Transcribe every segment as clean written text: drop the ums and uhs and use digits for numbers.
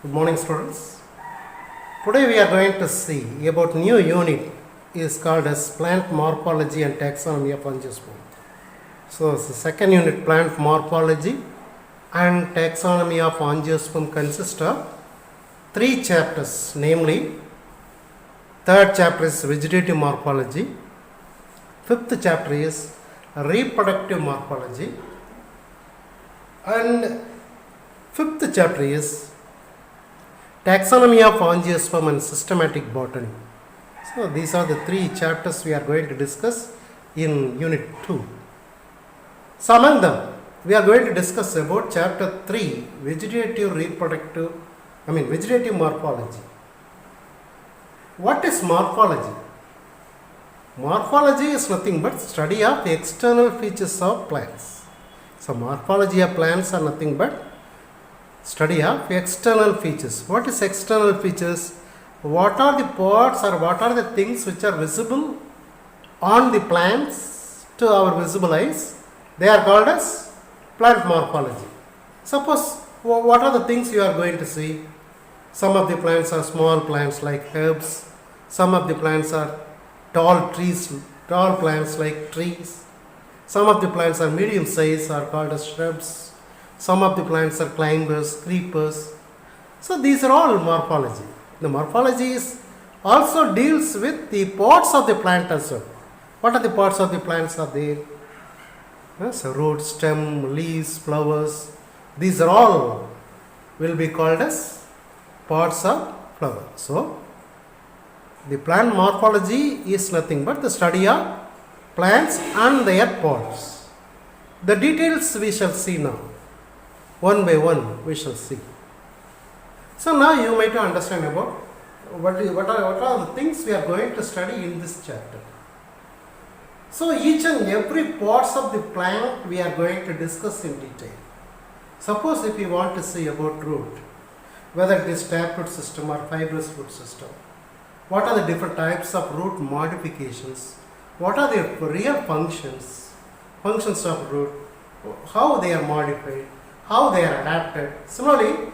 Good morning, students. Today we are going to see about new unit is called as plant morphology and taxonomy of angiosperm. So the second unit, plant morphology and taxonomy of angiosperm, consists of 3 chapters, namely third chapter is vegetative morphology, fifth chapter is reproductive morphology, and fifth chapter is taxonomy of angiosperm and systematic botany. So these are the 3 chapters we are going to discuss in unit 2. So among them, we are going to discuss about chapter 3, vegetative morphology. What is morphology? Morphology is nothing but study of external features of plants. So morphology of plants are nothing but study of external features. What is external features? What are the parts or what are the things which are visible on the plants to our visible eyes? They are called as plant morphology. Suppose, what are the things you are going to see? Some of the plants are small plants like herbs. Some of the plants are tall plants like trees. Some of the plants are medium size, are called as shrubs. Some of the plants are climbers, creepers. So these are all morphology. The morphology also deals with the parts of the plant as well. What are the parts of the plants are there? So root, stem, leaves, flowers. These are all will be called as parts of flower. So the plant morphology is nothing but the study of plants and their parts. The details we shall see now. One by one we shall see. So now you might understand about what are the things we are going to study in this chapter. So each and every parts of the plant we are going to discuss in detail. Suppose if you want to see about root, whether it is taproot system or fibrous root system, what are the different types of root modifications, what are the real functions of root, how they are modified, how they are adapted. Similarly,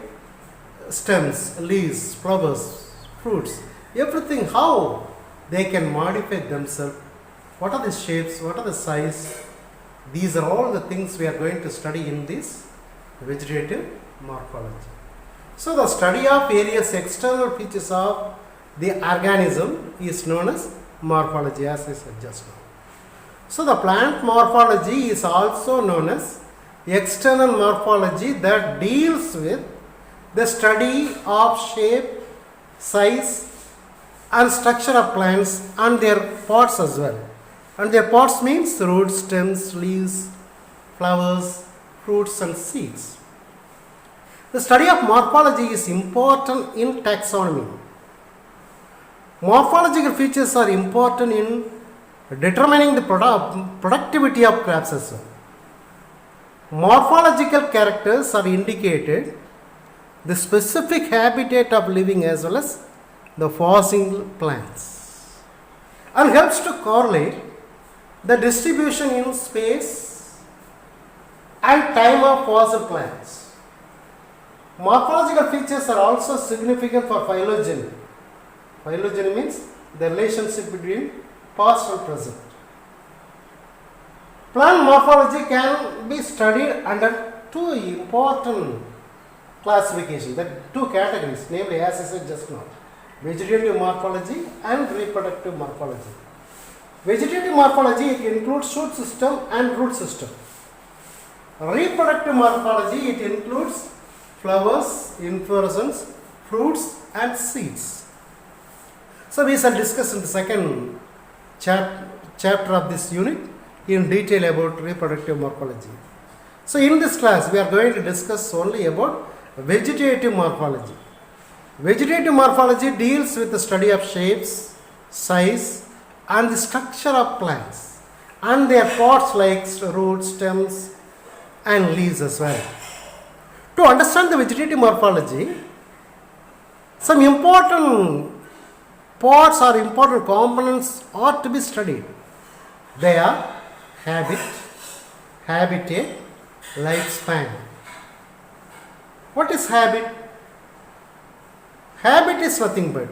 stems, leaves, flowers, fruits, everything, how they can modify themselves, what are the shapes, what are the size. These are all the things we are going to study in this vegetative morphology. So the study of various external features of the organism is known as morphology, as I said just now. So the plant morphology is also known as external morphology, that deals with the study of shape, size and structure of plants and their parts as well. And their parts means roots, stems, leaves, flowers, fruits and seeds. The study of morphology is important in taxonomy. Morphological features are important in determining the productivity of crops as well. Morphological characters are indicated the specific habitat of living as well as the fossil plants, and helps to correlate the distribution in space and time of fossil plants. Morphological features are also significant for phylogeny. Phylogeny means the relationship between past and present. Plant morphology can be studied under 2 important classifications, that 2 categories, namely as I said just now, vegetative morphology and reproductive morphology. Vegetative morphology, it includes shoot system and root system. Reproductive morphology, it includes flowers, inflorescence, fruits and seeds. So we shall discuss in the second chapter of this unit in detail about reproductive morphology. So in this class we are going to discuss only about vegetative morphology. Vegetative morphology deals with the study of shapes, size and the structure of plants and their parts like roots, stems and leaves as well. To understand the vegetative morphology, some important parts or important components are to be studied. They are habitat, lifespan. What is habit? Habit is nothing but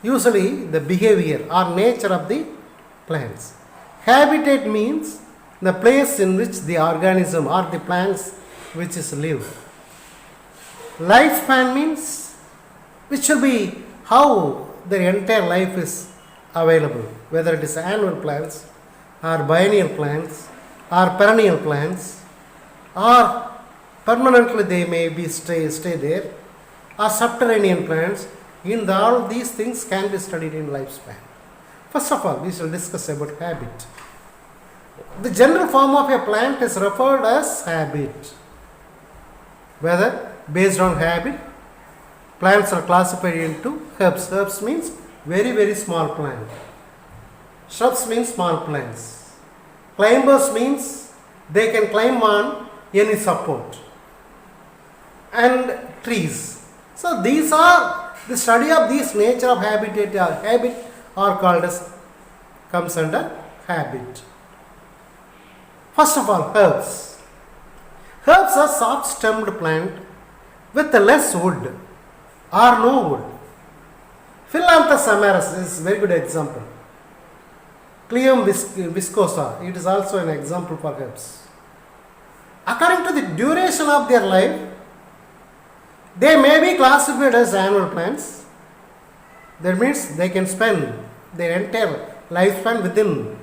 usually the behavior or nature of the plants. Habitat means the place in which the organism or the plants which is live. Lifespan means which will be how their entire life is available, whether it is annual plants or biennial plants or perennial plants, or permanently they may be stay there, or subterranean plants. In all these things can be studied in lifespan. First of all, we shall discuss about habit. The general form of a plant is referred as habit. Whether based on habit, plants are classified into herbs. Herbs means very, very small plant. Shrubs means small plants. Climbers means they can climb on any support. And trees. So these are the study of these nature of habitat or habit are called as comes under habit. First of all, herbs. Herbs are soft-stemmed plant with less wood or no wood. Phyllanthus amaris is a very good example. Cleum viscosa, it is also an example for herbs. According to the duration of their life, they may be classified as annual plants. That means they can spend their entire lifespan within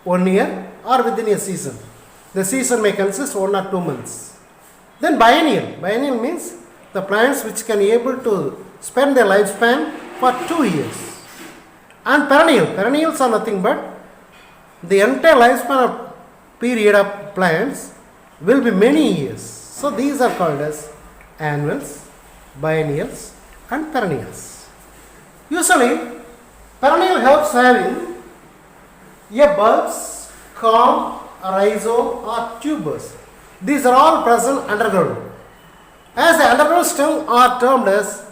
1 year or within a season. The season may consist 1 or 2 months. Then biennial. Biennial means the plants which can be able to spend their lifespan for 2 years. And perennial. Perennials are nothing but the entire lifespan of period of plants will be many years. So these are called as annuals, biennials and perennials. Usually perennial herbs having a bulbs, culm, rhizome or tubers. These are all present underground. As the underground stem are termed as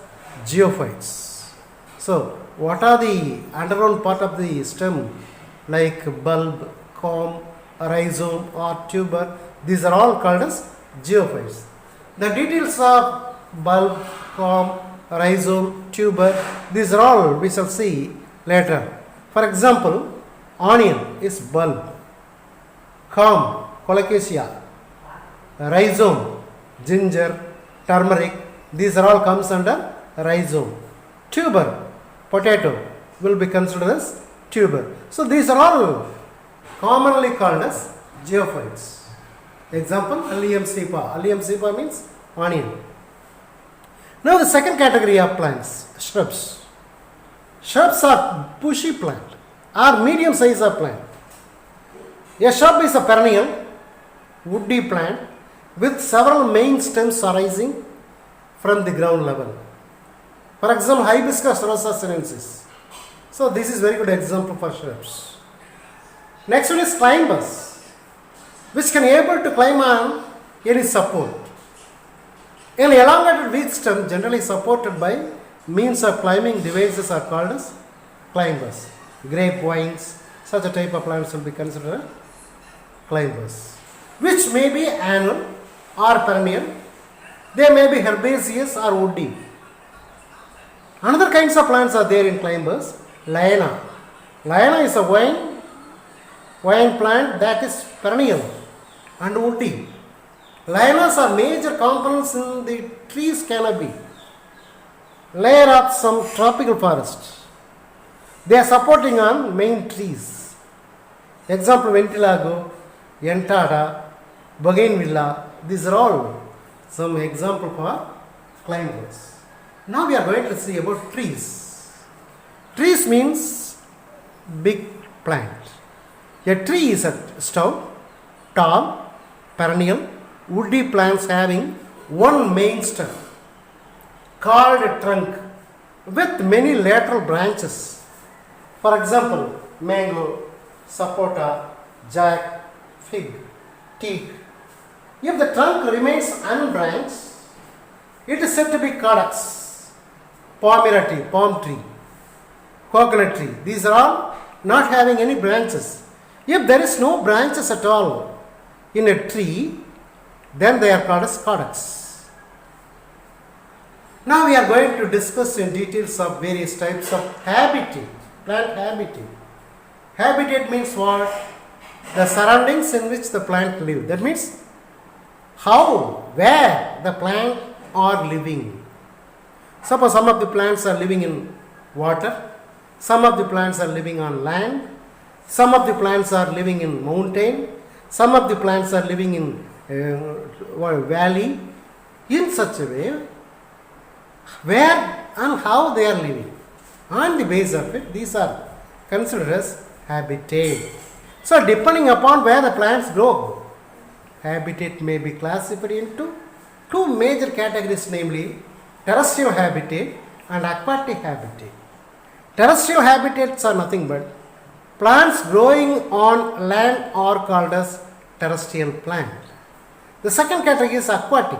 geophytes. So what are the underground part of the stem like bulb, culm, rhizome or tuber? These are all called as geophytes. The details of bulb, culm, rhizome, tuber, these are all we shall see later. For example, onion is bulb, culm, colocasia, rhizome, ginger, turmeric, these are all comes under rhizome. Tuber, potato will be considered as tuber. So these are all commonly called as geophytes. Example, Allium cepa. Allium cepa means onion. Now the second category of plants, shrubs. Shrubs are bushy plant or medium size of plant. A shrub is a perennial woody plant with several main stems arising from the ground level. For example, Hibiscus rosa sinensis. So this is very good example for shrubs. Next one is climbers, which can be able to climb on any support. An elongated weak stem generally supported by means of climbing devices are called as climbers. Grape vines, such a type of plants will be considered climbers, which may be annual or perennial. They may be herbaceous or woody. Another kinds of plants are there in climbers. Liana. Liana is a vine plant that is perennial and woody. Lianas are major components in the tree's canopy, layer of some tropical forest. They are supporting on main trees. Example, ventilago, entada, bougainvillea. These are all some example for climbers. Now we are going to see about trees. Trees means big plant. A tree is a stout, tall, perennial, woody plants having one main stem called a trunk with many lateral branches. For example, mango, sapota, jack, fig, teak. If the trunk remains unbranched, it is said to be caducus, pomerity, palm tree, coconut tree. These are all not having any branches. If there is no branches at all in a tree, then they are called as caducus. Now we are going to discuss in details of various types of habitat, plant habitat. Habitat means what? The surroundings in which the plant live. That means how, where the plant are living. Suppose some of the plants are living in water, some of the plants are living on land, some of the plants are living in mountain, some of the plants are living in valley. In such a way, where and how they are living. On the basis of it, these are considered as habitat. So, depending upon where the plants grow, habitat may be classified into two major categories, namely terrestrial habitat and aquatic habitat. Terrestrial habitats are nothing but plants growing on land are called as terrestrial plant. The second category is aquatic.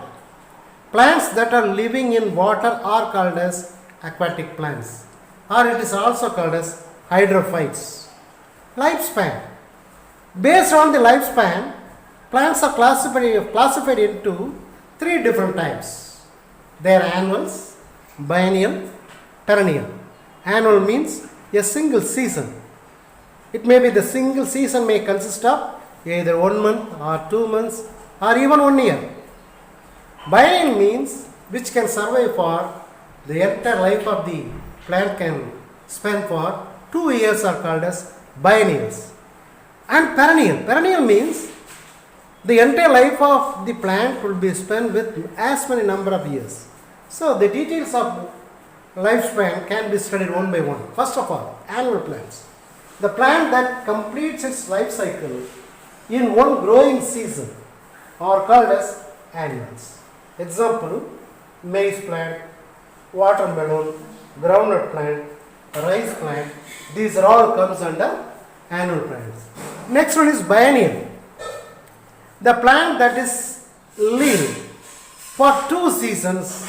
Plants that are living in water are called as aquatic plants, or it is also called as hydrophytes. Lifespan. Based on the lifespan, plants are classified into three different types. They are annuals, biennial, perennial. Annual means a single season. It may be the single season may consist of either 1 month or 2 months or even 1 year. Biennial means which can survive for the entire life of the plant can spend for 2 years are called as biennials. And perennial. Perennial means the entire life of the plant will be spent with as many number of years. So the details of lifespan can be studied one by one. First of all, annual plants. The plant that completes its life cycle in one growing season are called as annuals. Example, maize plant, watermelon, groundnut plant, rice plant. These are all comes under annual plants. Next one is biennial. The plant that is lived for 2 seasons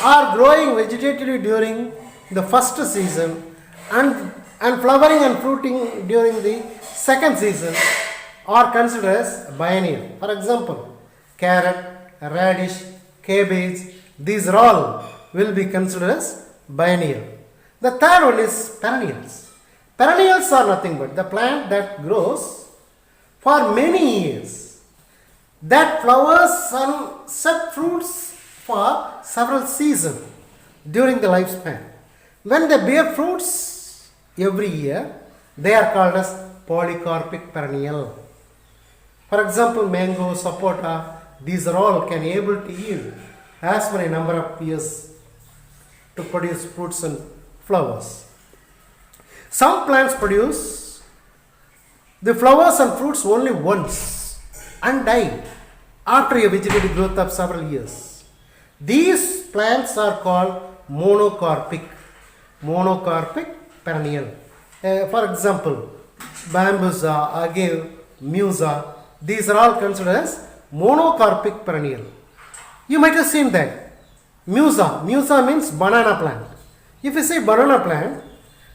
are growing vegetatively during the first season and flowering and fruiting during the second season are considered as biennial. For example, carrot, radish, cabbage, these are all will be considered as biennial. The third one is perennials. Perennials are nothing but the plant that grows for many years, that flowers and set fruits for several seasons during the lifespan. When they bear fruits every year, they are called as polycarpic perennial. For example, mango, sapota, these are all can able to yield as many number of years to produce fruits and flowers. Some plants produce the flowers and fruits only once and die after a vegetative growth of several years. These plants are called monocarpic perennial. For example, bambusa, agave, musa, these are all considered as monocarpic perennial. You might have seen that. Musa means banana plant. If you say banana plant,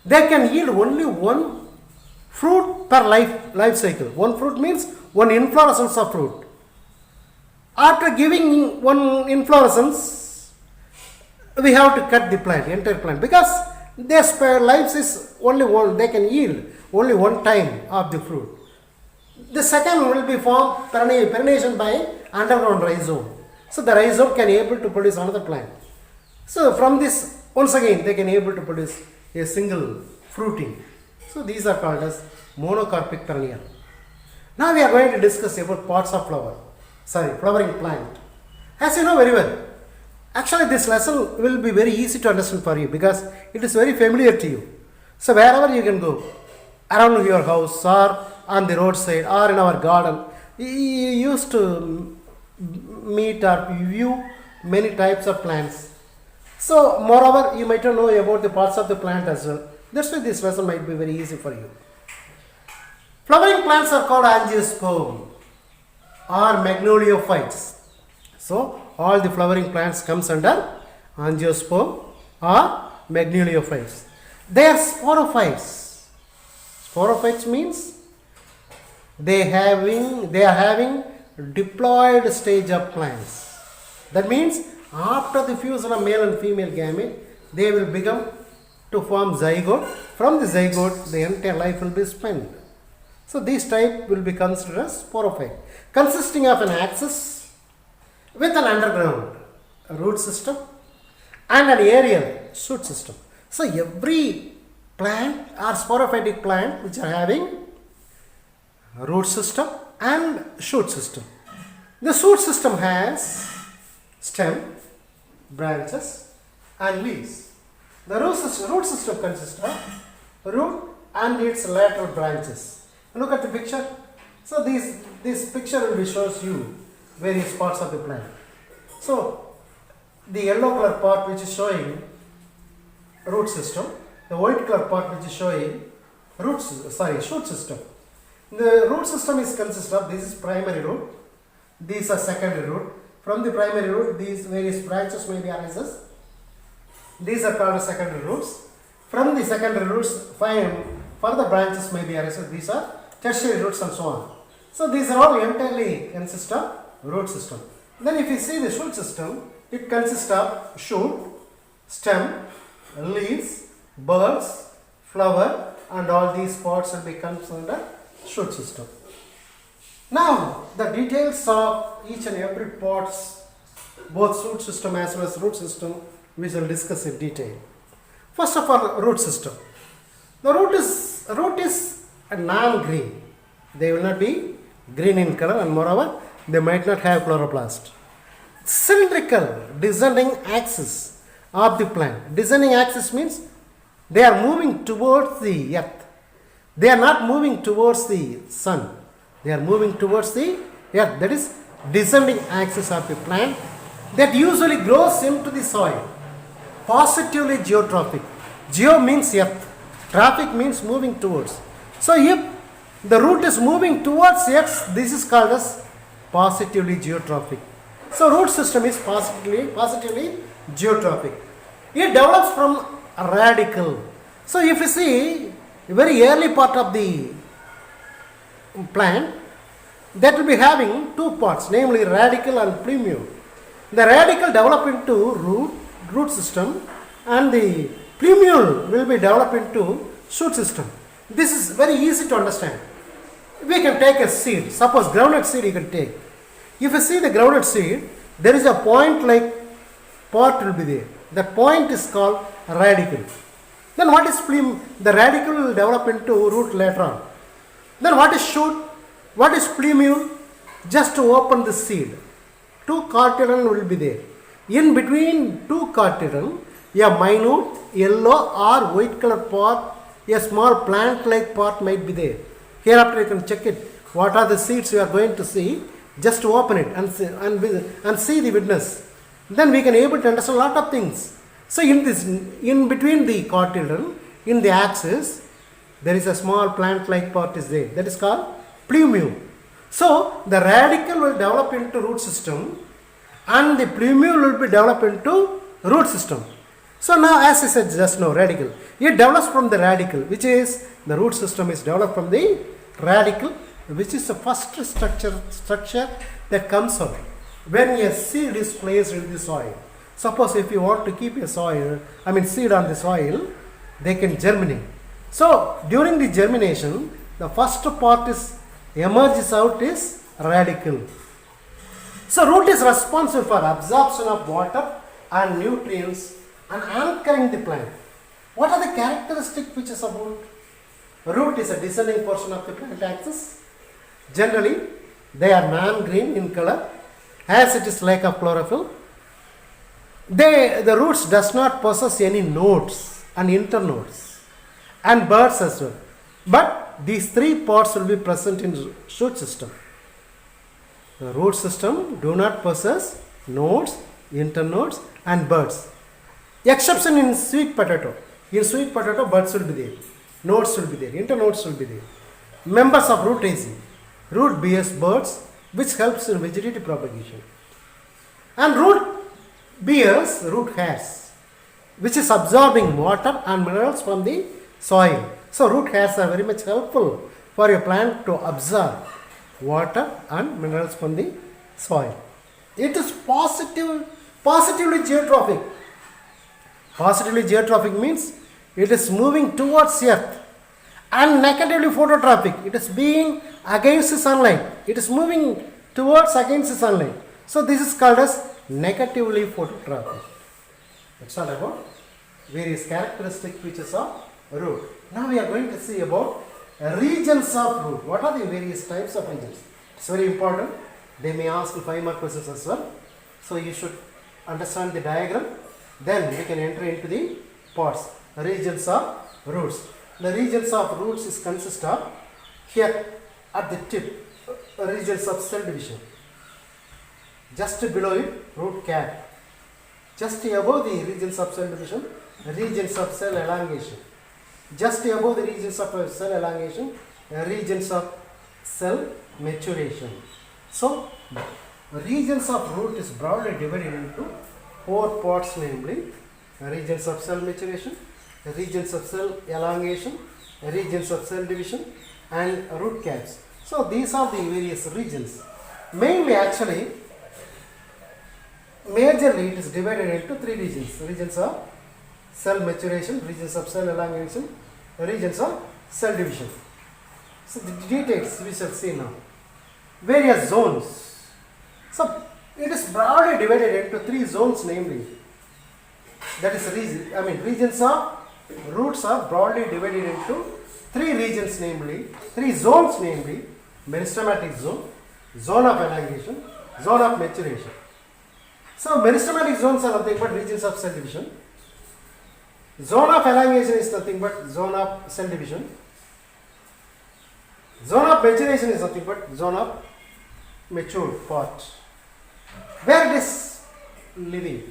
they can yield only one fruit per life cycle. One fruit means one inflorescence of fruit. After giving one inflorescence, we have to cut the plant, entire plant, because their life is only one, they can yield only one time of the fruit. The second will be formed perennation by underground rhizome. So the rhizome can able to produce another plant. So from this, once again, they can able to produce a single fruiting. So these are called as monocarpic perennial. Now we are going to discuss about parts of flowering plant. As you know very well, actually this lesson will be very easy to understand for you because it is very familiar to you. So wherever you can go, around your house or on the roadside or in our garden, you used to meet or view many types of plants. So moreover, you might know about the parts of the plant as well. That's why this lesson might be very easy for you. Flowering plants are called angiosperm or magnoliophytes. So all the flowering plants comes under angiosperm or magnoliophytes. They are sporophytes. Sporophytes means they are having diploid stage of plants. That means After the fusion of male and female gamete, they will become to form zygote. From the zygote, the entire life will be spent. So these type will be considered as sporophyte, consisting of an axis with an underground root system and an aerial shoot system. So every plant or sporophytic plant which are having root system and shoot system. The shoot system has stem, branches and leaves. The root system consists of root and its lateral branches. Look at the picture. So this picture will be shows you various parts of the plant. So the yellow color part which is showing root system, the white color part which is showing shoot system. The root system is consist of, this is primary root, these are secondary root. From the primary root, these various branches may be arises. These are called secondary roots. From the secondary roots, further branches may be arises. These are tertiary roots and so on. So these are all entirely consist of root system. Then if you see the shoot system, it consists of shoot, stem, leaves, buds, flower, and all these parts will be considered shoot system. Now the details of each and every parts, both shoot system as well as root system, we shall discuss in detail. First of all, root system. The root is a non-green. They will not be green in color, and moreover they might not have chloroplast. Cylindrical descending axis of the plant. Descending axis means they are moving towards the earth. They are not moving towards the sun. They are moving towards the earth. That is descending axis of the plant that usually grows into the soil. Positively geotrophic. Geo means earth. Trophic means moving towards. So if the root is moving towards earth, this is called as positively geotrophic. So root system is positively geotrophic. It develops from a radicle. So if you see a very early part of the plant, that will be having two parts, namely radicle and plumule. The radicle develop into root system, and the plumule will be developed into shoot system. This is very easy to understand. We can take a seed. Suppose groundnut seed you can take. If you see the groundnut seed, there is a point like part will be there. That point is called radicle. Then what is plumule? The radicle will develop into root later on. Then what is shoot? What is plumule? Just to open the seed. Two cotyledon will be there. In between two cotyledon, a minute yellow or white color part, a small plant like part might be there. Hereafter you can check it. What are the seeds you are going to see? Just to open it and see the witness. Then we can able to understand a lot of things. So in between the cotyledon, in the axis, there is a small plant like part is there. That is called plumule. So the radicle will develop into root system, and the plumule will be developed into root system. So now, as I said just now, radicle. It develops from the radicle, which is the root system is developed from the radicle, which is the first structure that comes out when a seed is placed in the soil. Suppose if you want to keep a seed on the soil, they can germinate. So during the germination, the first part emerges out is radicle. So root is responsible for absorption of water and nutrients and anchoring the plant. What are the characteristic features of root? Root is a descending portion of the plant axis. Generally, they are non-green in color, as it is lack of chlorophyll. The roots does not possess any nodes and internodes and buds as well. But these three parts will be present in shoot system. The root system do not possess nodes, internodes and buds. Exception in sweet potato. In sweet potato, buds will be there, nodes will be there, internodes will be there. Members of rootaceae, root bears buds, which helps in vegetative propagation. And root bears root hairs, which is absorbing water and minerals from the soil. So root hairs are very much helpful for a plant to absorb water and minerals from the soil. It is positive Positively geotrophic. Positively geotrophic means it is moving towards earth. And negatively phototropic, it is being against the sunlight. It is moving towards against the sunlight. So this is called as negatively phototropic. That's all about various characteristic features of root. Now we are going to see about regions of root. What are the various types of regions? It's very important. They may ask 5 mark questions as well. So you should understand the diagram. Then we can enter into the parts. Regions of roots. The regions of roots is consist of here at the tip regions of cell division. Just below it, root cap. Just above the regions of cell division, regions of cell elongation. Just above the regions of cell elongation, regions of cell maturation. So, regions of root is broadly divided into 4 parts, namely regions of cell maturation, regions of cell elongation, regions of cell division, and root caps. So, these are the various regions. Mainly, actually, majorly it is divided into 3 regions. Regions of cell maturation, regions of cell elongation, regions of cell division. So the details we shall see now. Various zones. So it is broadly divided into 3 zones, namely. That is regions of roots are broadly divided into 3 regions, namely 3 zones, namely meristematic zone, zone of elongation, zone of maturation. So meristematic zones are nothing but regions of cell division. Zone of elongation is nothing but zone of cell division. Zone of maturation is nothing but zone of mature part. Where it is living?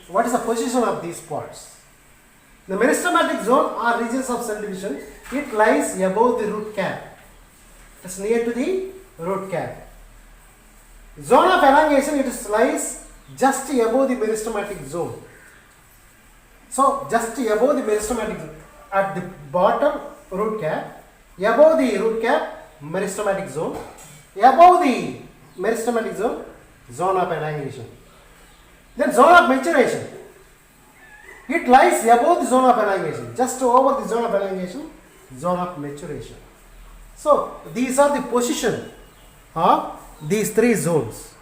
What is the position of these parts? The meristematic zone are regions of cell division. It lies above the root cap. It is near to the root cap. Zone of elongation, it lies just above the meristematic zone. So, just above the meristematic zone, at the bottom root cap, above the root cap, meristematic zone, above the meristematic zone, zone of elongation. Then zone of maturation, it lies above the zone of elongation, just over the zone of elongation, zone of maturation. So, these are the position of these 3 zones.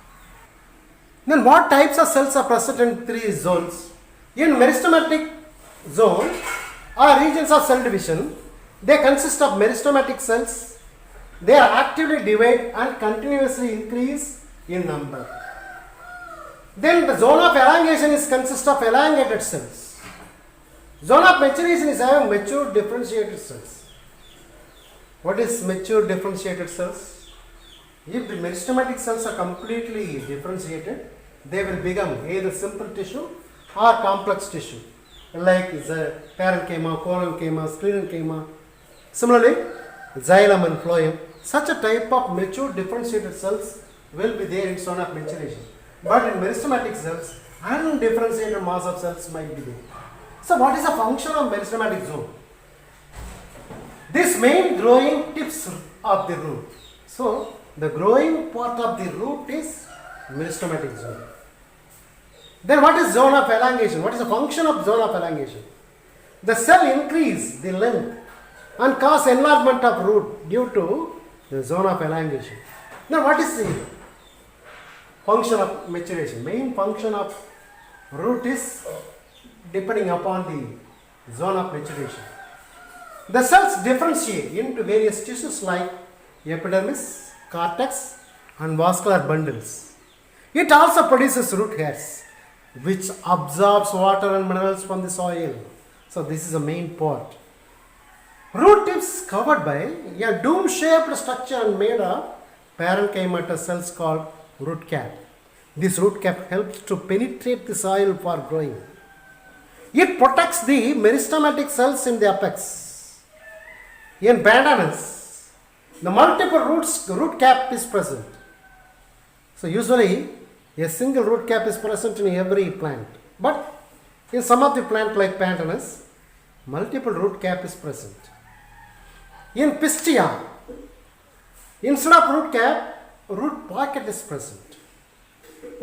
Then what types of cells are present in 3 zones? In meristematic zone or regions of cell division, they consist of meristematic cells. They are actively divide and continuously increase in number. Then the zone of elongation is consist of elongated cells. Zone of maturation is having mature differentiated cells. What is mature differentiated cells? If the meristematic cells are completely differentiated, they will become either simple tissue or complex tissue, like the parenchyma, collenchyma, sclerenchyma. Similarly, xylem and phloem. Such a type of mature differentiated cells will be there in zone of maturation. But in meristematic cells, undifferentiated mass of cells might be there. So, what is the function of meristematic zone? This main growing tips of the root. So, the growing part of the root is meristematic zone. Then what is zone of elongation? What is the function of zone of elongation? The cell increase the length and cause enlargement of root due to the zone of elongation. Now what is the function of maturation? Main function of root is depending upon the zone of maturation. The cells differentiate into various tissues like epidermis, cortex and vascular bundles. It also produces root hairs, which absorbs water and minerals from the soil. So this is the main part. Root tips covered by a dome-shaped structure made of parenchymatous cells called root cap. This root cap helps to penetrate the soil for growing. It protects the meristematic cells in the apex. In pandanus, the multiple root cap is present. So usually a single root cap is present in every plant, but in some of the plant like pandanus, multiple root cap is present. In pistia, instead of root cap, root pocket is present.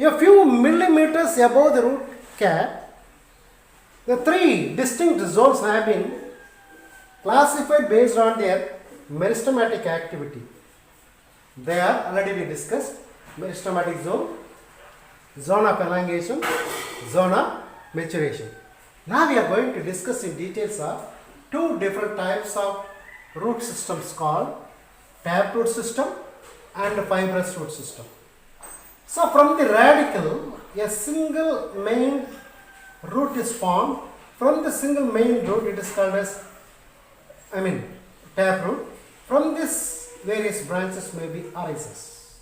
a few millimeters above the root cap, the three distinct zones have been classified based on their meristematic activity. They are already we discussed: meristematic zone, zone of elongation, zone of maturation. Now we are going to discuss in details of two different types of root systems called taproot system and fibrous root system. So from the radical, a single main root is formed. From the single main root, it is called as, taproot. From this, various branches may be arises.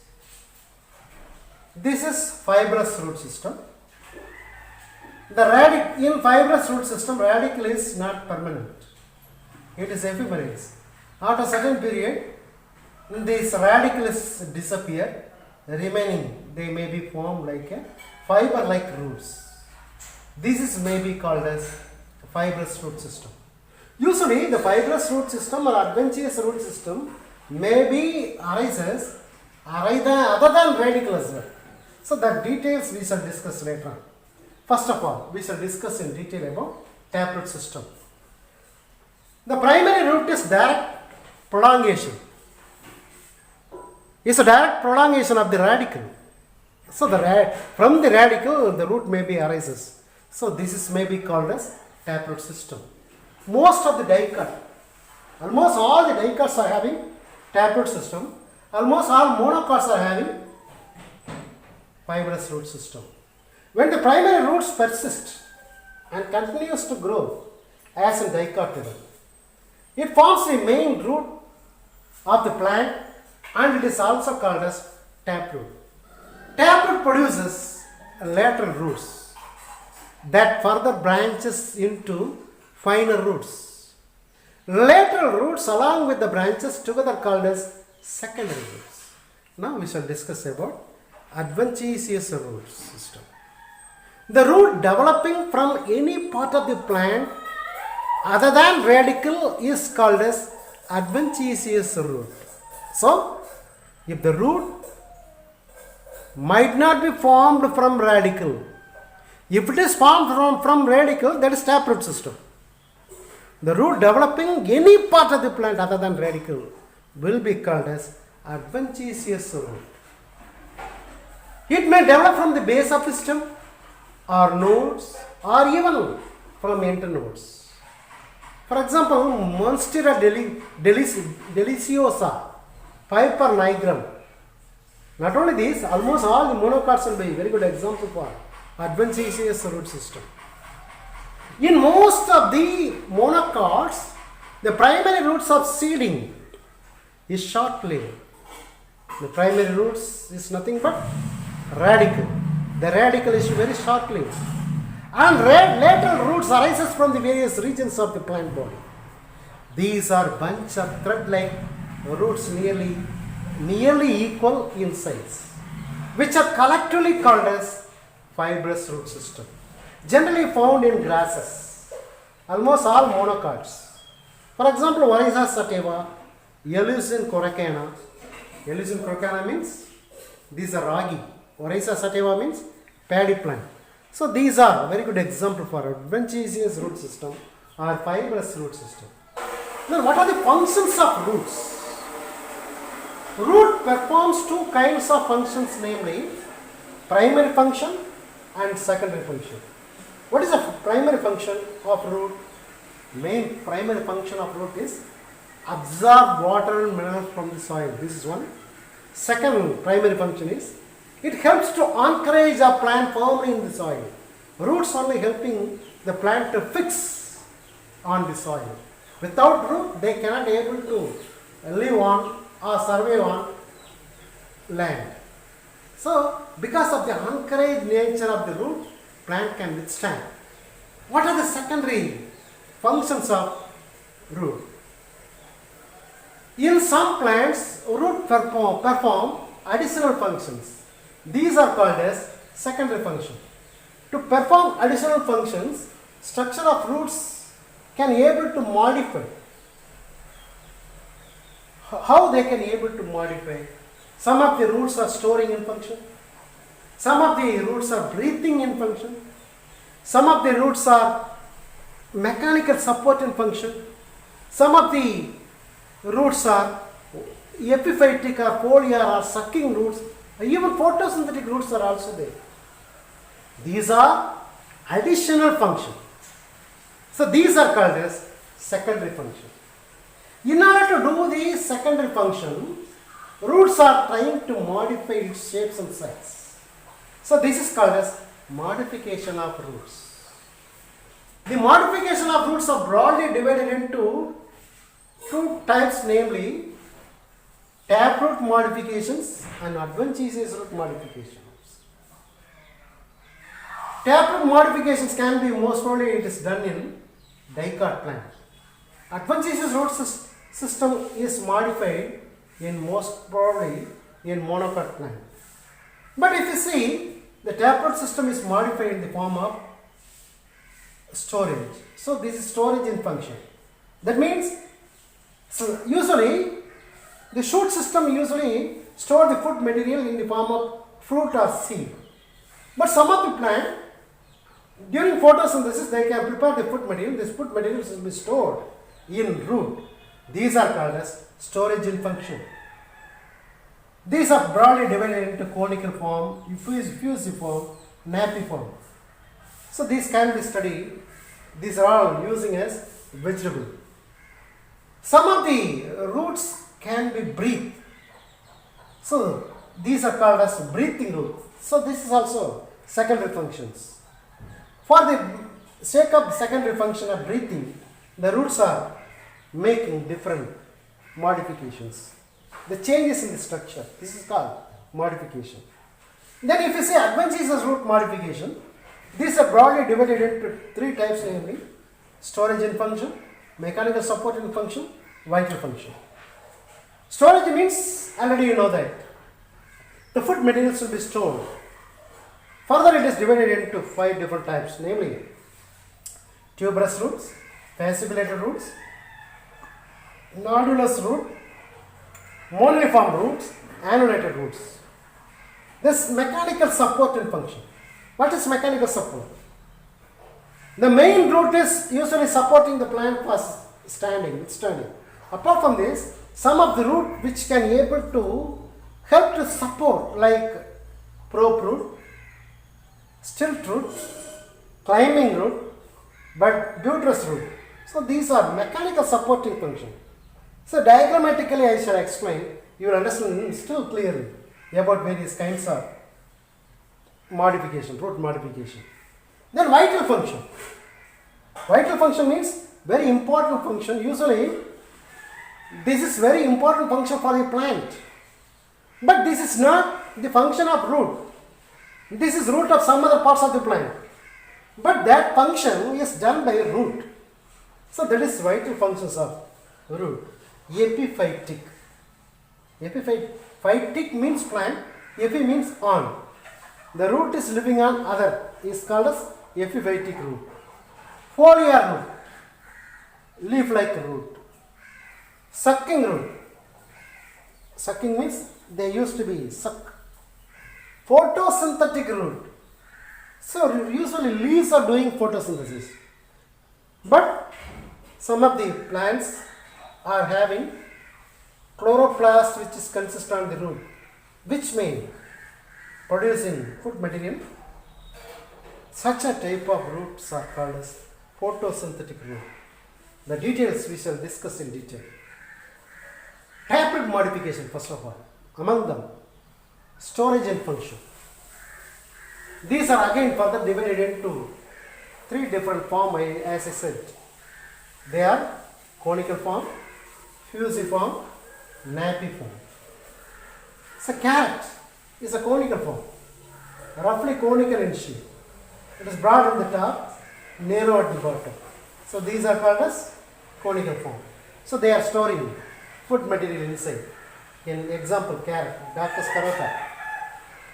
This is fibrous root system. In fibrous root system, radical is not permanent. It is ephemeris. After a certain period, these radicals disappear, remaining they may be formed like a fiber-like roots. This is may be called as fibrous root system. Usually, the fibrous root system or adventitious root system may be arises other than radical as well. So, the details we shall discuss later on. First of all, we shall discuss in detail about taproot system. The primary root is direct prolongation. It's a direct prolongation of the radical. So, from the radical, the root may be arises. So, this is may be called as taproot system. Most of the dicot, almost all the dicots are having taproot system. Almost all monocots are having fibrous root system. When the primary roots persist and continues to grow as in dicot level, it forms the main root of the plant and it is also called as taproot. Taproot produces lateral roots that further branches into finer roots. Lateral roots along with the branches together called as secondary roots. Now we shall discuss about adventitious root system. The root developing from any part of the plant other than radical is called as adventitious root. So, if the root might not be formed from radical, if it is formed from radical, that is taproot system. The root developing any part of the plant other than radical will be called as adventitious root. It may develop from the base of the stem or nodes or even from internodes. For example, Monstera deliciosa, Piper nigrum. Not only this, almost all the monocots will be very good example for adventitious root system. In most of the monocots, the primary roots of seeding is short-lived. The primary roots is nothing but radical. The radical is very short-lived. And lateral roots arises from the various regions of the plant body. These are bunch of thread-like roots nearly equal in size, which are collectively called as fibrous root system. Generally found in grasses, almost all monocots. For example, Oryza sativa, Eleusine coracana. Eleusine coracana means these are ragi. Oryza sativa means paddy plant. So these are very good example for adventitious root system or fibrous root system. Now, what are the functions of roots? Root performs two kinds of functions, namely primary function and secondary function. What is the primary function of root? Main primary function of root is absorb water and minerals from the soil. This is one. Second primary function is it helps to anchorage a plant firmly in the soil. Roots only helping the plant to fix on the soil. Without root, they cannot able to live on or survive on land. So, because of the anchorage nature of the root, plant can withstand. What are the secondary functions of root? In some plants, root perform additional functions. These are called as secondary function. To perform additional functions, structure of roots can be able to modify. How they can be able to modify? Some of the roots are storing in function. Some of the roots are breathing in function. Some of the roots are mechanical support in function. Some of the roots are epiphytic or foliar or sucking roots. Even photosynthetic roots are also there. These are additional functions. So these are called as secondary function. In order to do the secondary function, roots are trying to modify its shapes and size. So this is called as modification of roots. The modification of roots are broadly divided into two types, namely taproot modifications and adventitious root modifications. Taproot modifications can be most probably it is done in dicot plant. Adventitious root system is modified in most probably in monocot plant. But if you see, the taproot system is modified in the form of storage. So this is storage in function. That means, so usually the shoot system usually store the food material in the form of fruit or seed. But some of the plant, during photosynthesis, they can prepare the food material. This food material will be stored in root. These are called as storage in function. These are broadly divided into conical form, fusiform, napiform. So these can be studied. These are all using as vegetable. Some of the roots can be breathed. So these are called as breathing root. So this is also secondary functions. For the sake of secondary function of breathing, the roots are making different modifications. The changes in the structure. This is called modification. Then if you say adventitious root modification, these are broadly divided into three types, namely storage in function, mechanical support in function, vital function. Storage means, already you know that, the food materials will be stored. Further, it is divided into 5 different types, namely tuberous roots, fasciculated roots, nodulous root, moniliform roots, annulated roots. This mechanical support in function. What is mechanical support? The main root is usually supporting the plant for withstanding. Apart from this, some of the root which can be able to help to support, like probe root, stilt root, climbing root, but buttress root. So these are mechanical supporting function. So diagrammatically I shall explain, you will understand still clearly about various kinds of modification, root modification. Then vital function. Vital function means very important function. Usually this is very important function for the plant. But this is not the function of root. This is root of some other parts of the plant. But that function is done by root. So that is vital functions of root. Epiphytic. Epiphytic means plant. Epi means on. The root is living on other. Is called as epiphytic root. Foliar root. Leaf-like root. Sucking root. Sucking means they used to be suck. Photosynthetic root. So usually leaves are doing photosynthesis. But some of the plants are having chloroplast which is consist on the root, which may producing food material. Such a type of roots are called as photosynthetic root. The details we shall discuss in detail. Taproot modification, first of all. Among them, storage and function. These are again further divided into 3 different forms, as I said. They are conical form, fusiform, napiform. So carrot is a conical form, roughly conical in shape. It is broad on the top, narrow at the bottom. So these are called as conical form. So they are storing food material inside. In example, carrot, Bacchus carota.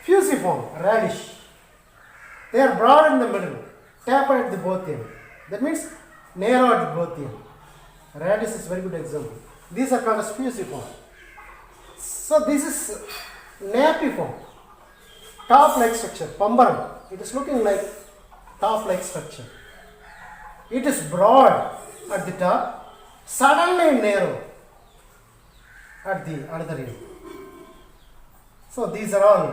Fusiform, radish. They are broad in the middle, tapered at the both ends. That means narrow at the both ends. Radish is very good example. These are called as fusiform. So this is napiform. top-like structure, pambaram. It is looking like top-like structure. It is broad at the top, suddenly narrow at the another end. So these are all.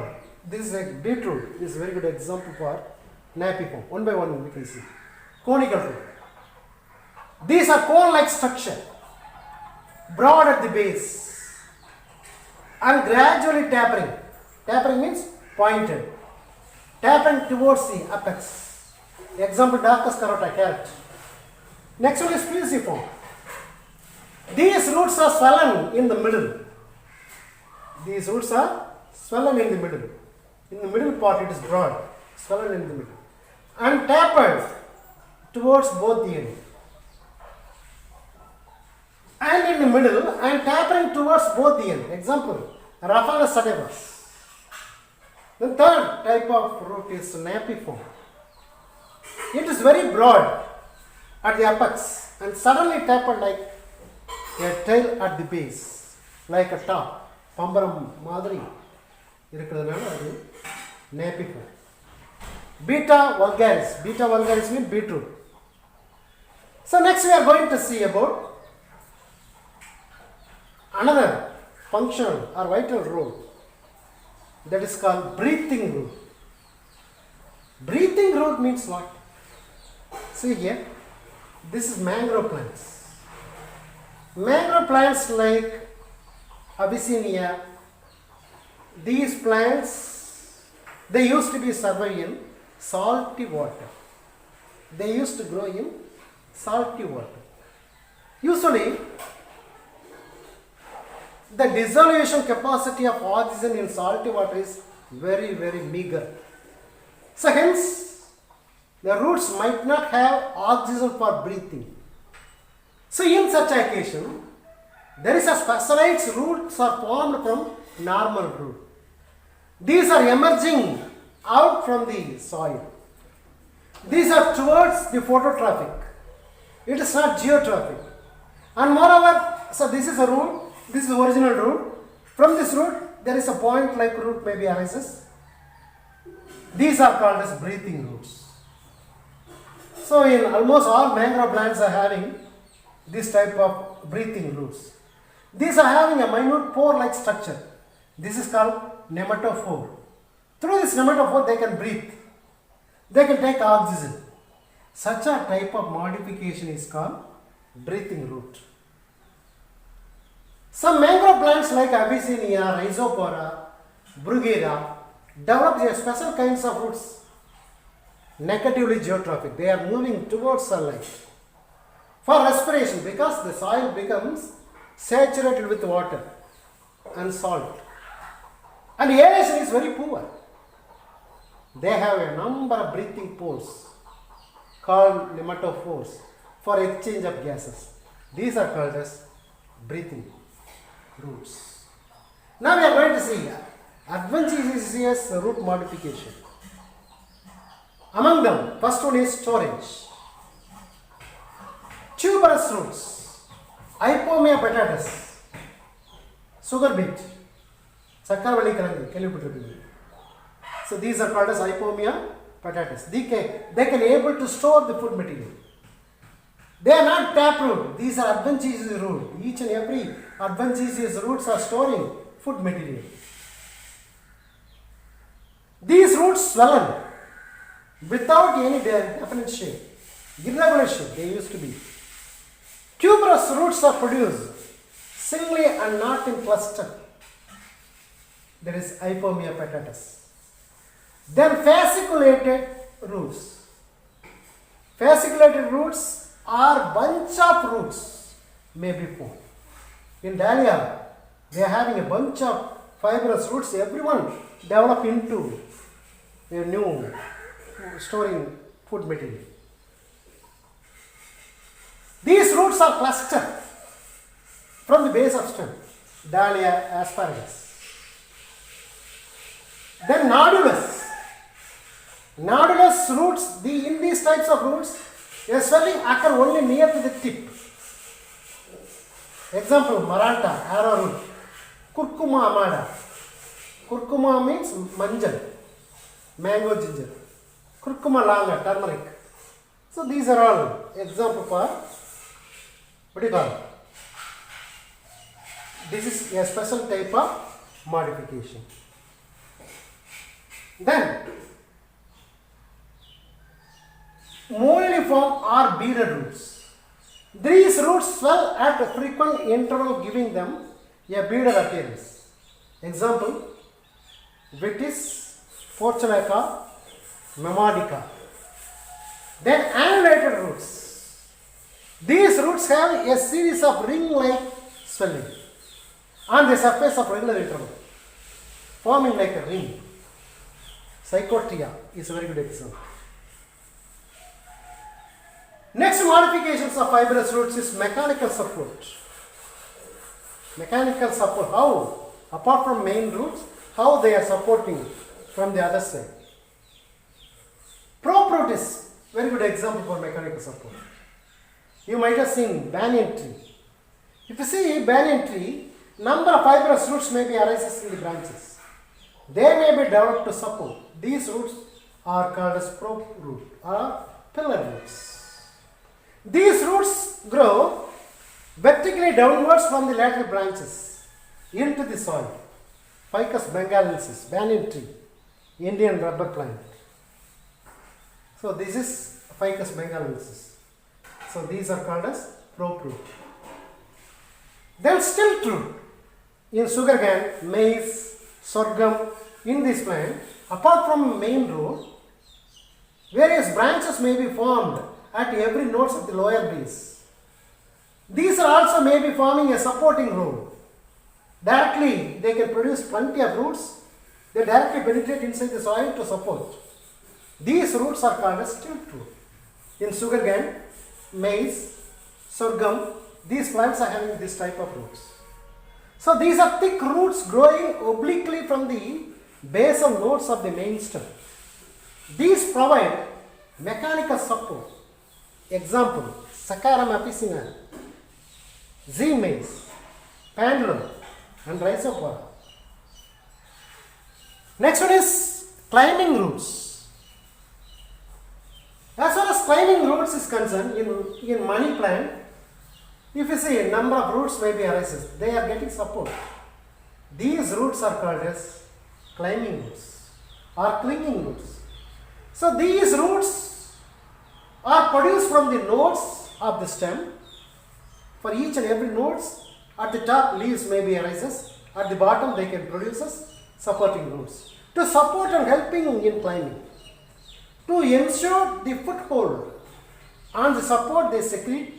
This is a beetroot. This is a very good example for nappy form. One by one we can see. Conical root. These are cone-like structure, broad at the base and gradually tapering. Tapering means pointed. Tapering towards the apex. Example, Daucus carota, carrot. Next one is fusiform. These roots are swollen in the middle. These roots are swollen in the middle. In the middle part it is broad, swollen in the middle. And tapered towards both the ends. And in the middle and tapering towards both the ends. Example, Raphanus sativus. The third type of root is napiform. It is very broad at the apex and suddenly tapered like a tail at the base, like a top. Pambaram madri irukradanaala adu napiform. Beta vulgaris. Beta vulgaris means beetroot. So next we are going to see about another functional or vital role, that is called breathing root. Breathing root means what? See here, this is mangrove plants. Mangrove plants like Abyssinia, these plants, they used to be survive in salty water. They used to grow in salty water. Usually, the dissolution capacity of oxygen in salty water is very, very meager. So hence, the roots might not have oxygen for breathing. So in such occasion, there is a specialized roots are formed from normal root. These are emerging out from the soil. These are towards the phototrophic. It is not geotrophic. And moreover, so this is a root. This is the original root. From this root, there is a point like root maybe arises. These are called as breathing roots. So in almost all mangrove plants are having this type of breathing roots. These are having a minute pore-like structure. This is called nematophore. Through this nematophore they can breathe. They can take oxygen. Such a type of modification is called breathing root. Some mangrove plants like Abyssinia, Rhizopora, Bruguera develop their special kinds of roots, negatively geotrophic. They are moving towards sunlight for respiration because the soil becomes saturated with water and salt. And aeration is very poor. They have a number of breathing pores called nematophores for exchange of gases. These are called as breathing roots. Now we are going to see adventitious root modification. Among them, first one is storage. Tuberous roots, Ipomea patatus, sugar beet, Sakkarvalli kalangi, keliputtu. So these are called as Ipomea patatus. They can able to store the food material. They are not taproot. These are adventitious roots. Each and every adventitious roots are storing food material. These roots swollen without any definite shape, irregular shape they used to be. Tuberous roots are produced singly and not in cluster. That is Ipomea patatus. Then fasciculated roots. Fasciculated roots are bunch of roots may be formed. In Dahlia, they are having a bunch of fibrous roots. Everyone develop into a new storing food material. These roots are clustered from the base of stem. Dahlia, asparagus. Then nodulus. Nodulus roots, in these types of roots, a swelling occur only near to the tip. Example, Maranta, arrowroot, Curcuma amada. Curcuma means manjal. mango ginger, curcuma longa, turmeric. So these are all example for what do you call it? This is a special type of modification. Then molliform or beaded roots. These roots swell at a frequent interval, giving them a beaded appearance. Example: Vitis, portulaca, mamadica. Then annulated roots. These roots have a series of ring-like swelling on the surface of regular interval, forming like a ring. Psychotria is a very good example. Next modifications of fibrous roots is mechanical support. Mechanical support, how? Apart from main roots, how they are supporting from the other side. Prop root is very good example for mechanical support. You might have seen banyan tree. If you see banyan tree, number of fibrous roots may be arises in the branches. They may be developed to support. These roots are called as prop root or pillar roots. These roots grow vertically downwards from the lateral branches into the soil. Ficus bengalensis, banyan tree, Indian rubber plant. So this is Ficus bengalensis. So these are called as prop root. Then stilt root in sugarcane, maize, sorghum. In this plant, apart from main root, various branches may be formed at every nodes of the lower base. These are also may be forming a supporting role. Directly, they can produce plenty of roots. They directly penetrate inside the soil to support. These roots are called as stilt root. In sugarcane, maize, sorghum, these plants are having this type of roots. So these are thick roots growing obliquely from the basal nodes of the main stem. These provide mechanical support. Example: Saccharum apicina, Z maize, pendulum, and rhizopora. Next one is climbing roots. As far as climbing roots is concerned, in money plant, if you see a number of roots may be arises, they are getting support. These roots are called as climbing roots or clinging roots. So these roots are produced from the nodes of the stem. For each and every nodes, at the top leaves may be arises, at the bottom they can produce as supporting roots to support and helping in climbing. To ensure the foothold on the support, they secrete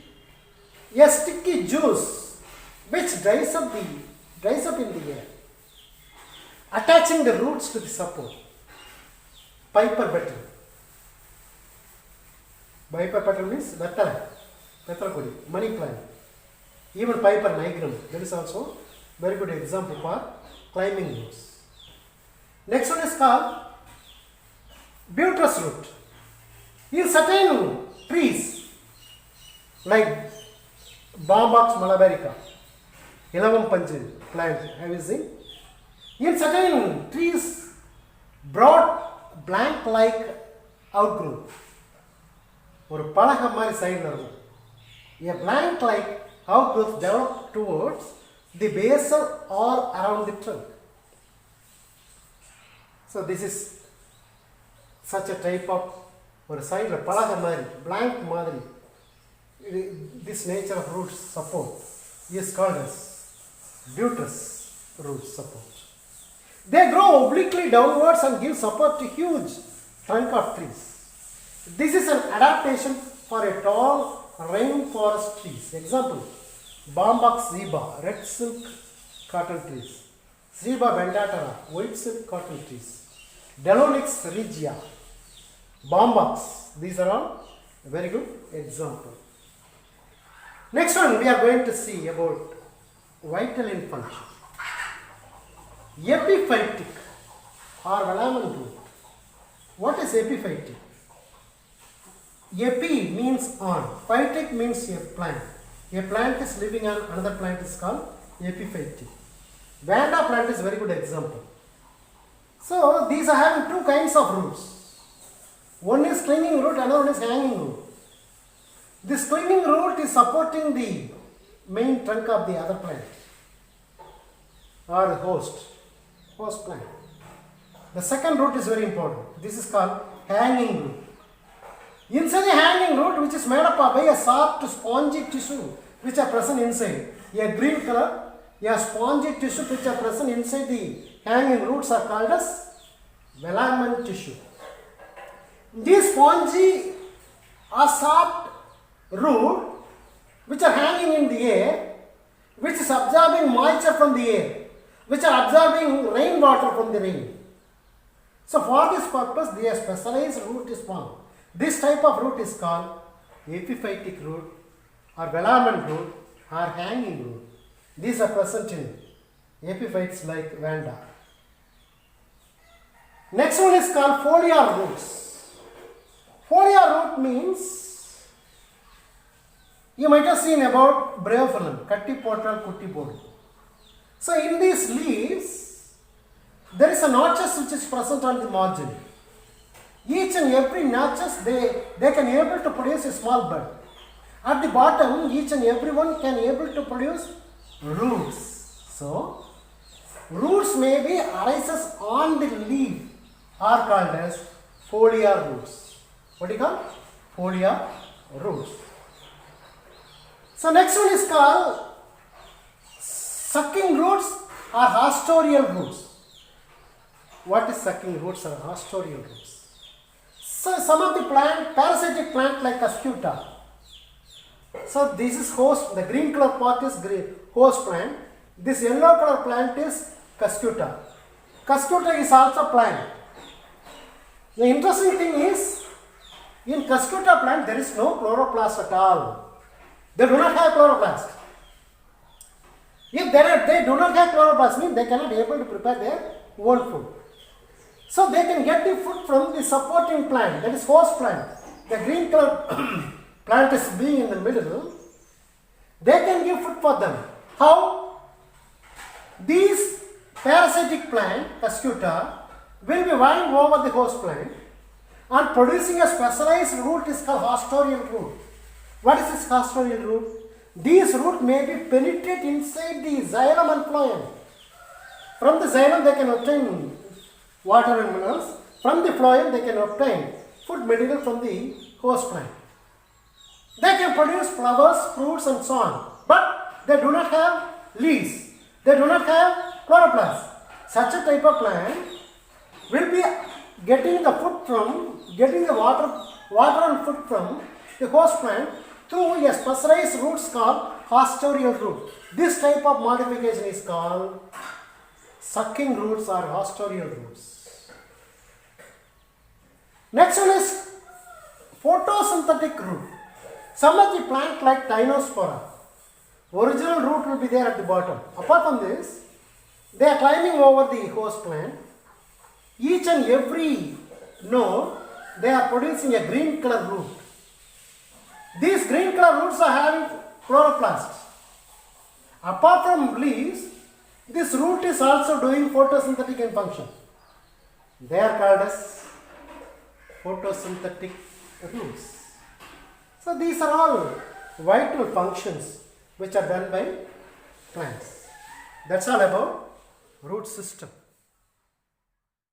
a sticky juice which dries up in the air, attaching the roots to the support. Piper betel. Piper betel means Petalakudi, money plant. Even Piper nigrum, that is also very good example for climbing roots. Next one is called buttress root. In certain trees like Bombox malabarica, Ilavam panjan plant, have you seen? In certain trees, broad blank like outgrowth. ஒரு பலகை மாதிரி சைடில் இருக்கும். A blank like outgrowth developed towards the basal or around the trunk. So this is such a type of ஒரு சைடில் பலகை மாதிரி blank மாதிரி. This nature of root support is called as buttress root support. They grow obliquely downwards and give support to huge trunk of trees. This is an adaptation for a tall rainforest trees. Example: Bombox zeba, red silk cotton trees; Zeba bendatara, white silk cotton trees; Delonix regia, Bombox. These are all very good example. Next one we are going to see about vitelline function. Epiphytic or velamen root. What is epiphytic? Epi means on, phytic means a plant. A plant is living on another plant is called epiphytic. Vanda plant is very good example. So these are having two kinds of roots. One is clinging root, another one is hanging root. This clinging root is supporting the main trunk of the other plant or the host plant. The second root is very important. This is called hanging root. Inside the hanging root, which is made up of a soft spongy tissue which are present inside, a green color, a spongy tissue which are present inside the hanging roots are called as velamen tissue. These spongy or soft root which are hanging in the air, which is absorbing moisture from the air, which are absorbing rainwater from the rain. So for this purpose, the specialized root is formed. This type of root is called epiphytic root or velamen root or hanging root. These are present in epiphytes like vanda. Next one is called foliar roots. Foliar root means, you might have seen about bryophyllum, Cattipotal cuttipod. So in these leaves, there is a notches which is present on the margin. Each and every notches, they can able to produce a small bud. At the bottom, each and every one can able to produce roots. So, roots may be arises on the leaf are called as foliar roots. What do you call? Foliar roots. So, next one is called sucking roots or haustorial roots. What is sucking roots or haustorial roots? So some of the parasitic plant like Cuscuta. So this is host, the green color part is host plant. This yellow color plant is Cuscuta. Cuscuta is also plant. The interesting thing is, in Cuscuta plant there is no chloroplast at all. They do not have chloroplast. If they do not have chloroplast, means they cannot be able to prepare their own food. So they can get the food from the supporting plant, that is host plant. The green color plant is being in the middle. They can give food for them. How? These parasitic plant, Cuscuta, will be vying over the host plant and producing a specialized root is called haustorial root. What is this haustorial root? These root may be penetrate inside the xylem and phloem. From the xylem they can obtain water and minerals. From the phloem they can obtain food material from the host plant. They can produce flowers, fruits and so on. But they do not have leaves. They do not have chloroplast. Such a type of plant will be getting the food from, getting the water and food from the host plant through a specialized roots called haustorial root. This type of modification is called sucking roots or haustorial roots. Next one is photosynthetic root. Some of the plant like Tinospora, original root will be there at the bottom. Apart from this, they are climbing over the host plant. Each and every node, they are producing a green color root. These green color roots are having chloroplasts. Apart from leaves, this root is also doing photosynthetic function. They are called as photosynthetic roots. So these are all vital functions which are done by plants. That's all about root system.